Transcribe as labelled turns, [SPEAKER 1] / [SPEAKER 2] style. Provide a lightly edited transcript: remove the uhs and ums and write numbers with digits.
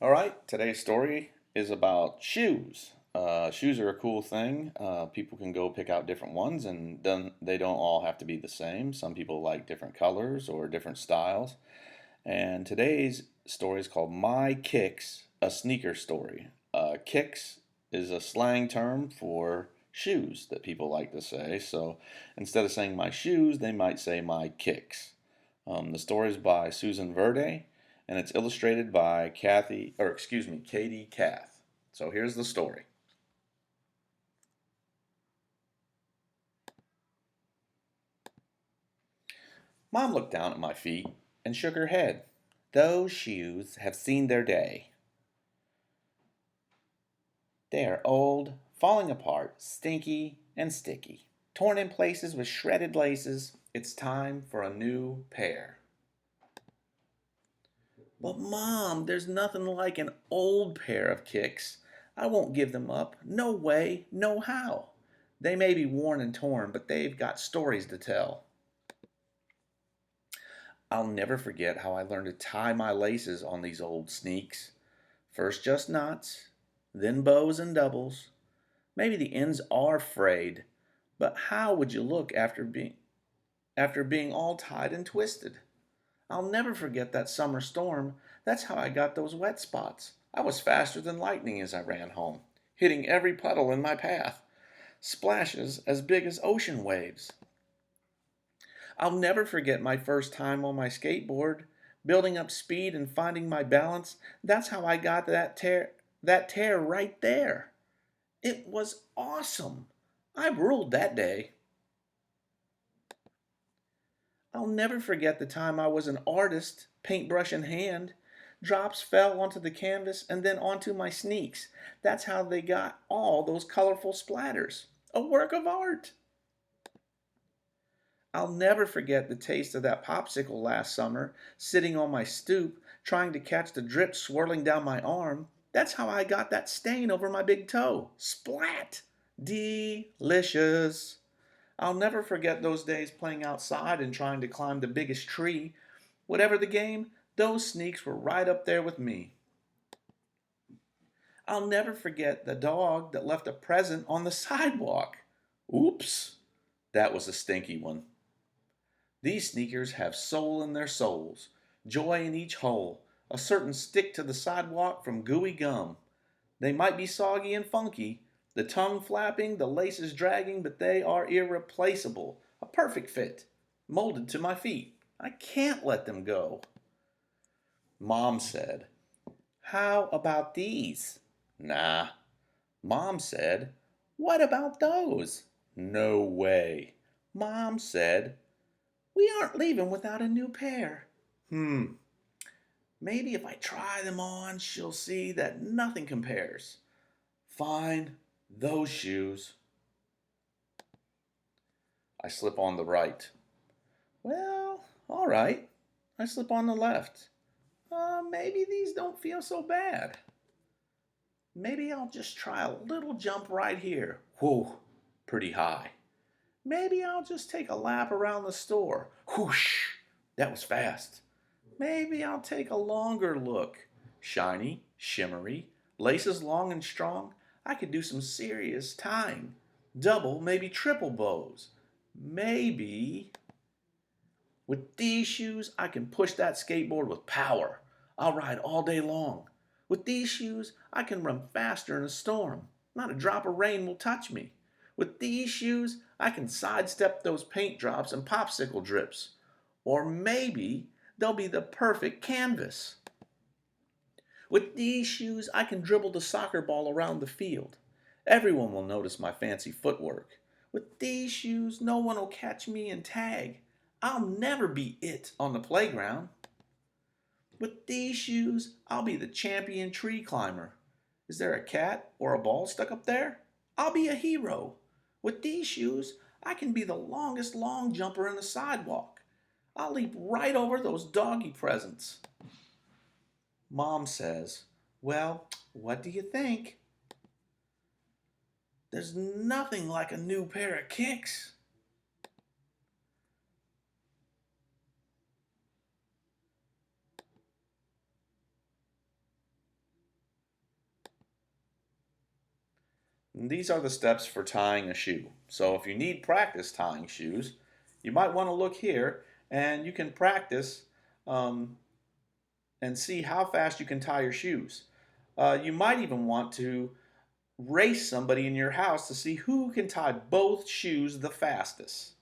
[SPEAKER 1] All right, today's story is about shoes. Shoes are a cool thing. People can go pick out different ones, and then they don't all have to be the same. Some people like different colors or different styles. And today's story is called My Kicks, a sneaker story. Kicks is a slang term for shoes that people like to say. So instead of saying my shoes, they might say my kicks. The story is by Susan Verde, and it's illustrated by Katie Kath. So here's the story. Mom looked down at my feet and shook her head. Those shoes have seen their day. They are old, falling apart, stinky, and sticky. Torn in places with shredded laces. It's time for a new pair. But Mom, there's nothing like an old pair of kicks. I won't give them up. No way, no how. They may be worn and torn, but they've got stories to tell. I'll never forget how I learned to tie my laces on these old sneaks. First just knots, then bows and doubles. Maybe the ends are frayed, but how would you look after being all tied and twisted? I'll never forget that summer storm. That's how I got those wet spots. I was faster than lightning as I ran home, hitting every puddle in my path, splashes as big as ocean waves. I'll never forget my first time on my skateboard, building up speed and finding my balance. That's how I got that tear right there. It was awesome. I ruled that day. I'll never forget the time I was an artist, paintbrush in hand. Drops fell onto the canvas and then onto my sneaks. That's how they got all those colorful splatters. A work of art. I'll never forget the taste of that popsicle last summer, sitting on my stoop, trying to catch the drip swirling down my arm. That's how I got that stain over my big toe. Splat! Delicious. I'll never forget those days playing outside and trying to climb the biggest tree. Whatever the game, those sneaks were right up there with me. I'll never forget the dog that left a present on the sidewalk. Oops, that was a stinky one. These sneakers have soul in their soles, joy in each hole, a certain stick to the sidewalk from gooey gum. They might be soggy and funky, the tongue flapping, the laces dragging, but they are irreplaceable, a perfect fit, molded to my feet. I can't let them go. Mom said, How about these? Nah. Mom said, What about those? No way. Mom said, We aren't leaving without a new pair. Maybe if I try them on, she'll see that nothing compares. Fine, those shoes. I slip on the right. Well, all right. I slip on the left. Maybe these don't feel so bad. Maybe I'll just try a little jump right here. Whoa, pretty high. Maybe I'll just take a lap around the store. Whoosh, that was fast. Maybe I'll take a longer look. Shiny, shimmery, laces long and strong. I could do some serious tying. Double, maybe triple bows. Maybe. With these shoes, I can push that skateboard with power. I'll ride all day long. With these shoes, I can run faster in a storm. Not a drop of rain will touch me. With these shoes, I can sidestep those paint drops and popsicle drips. Or maybe they'll be the perfect canvas. With these shoes, I can dribble the soccer ball around the field. Everyone will notice my fancy footwork. With these shoes, no one will catch me and tag. I'll never be it on the playground. With these shoes, I'll be the champion tree climber. Is there a cat or a ball stuck up there? I'll be a hero. With these shoes, I can be the longest long jumper in the sidewalk. I'll leap right over those doggy presents. Mom says, Well, what do you think? There's nothing like a new pair of kicks. And these are the steps for tying a shoe. So if you need practice tying shoes, you might want to look here and you can practice um, and see how fast you can tie your shoes. You might even want to race somebody in your house to see who can tie both shoes the fastest.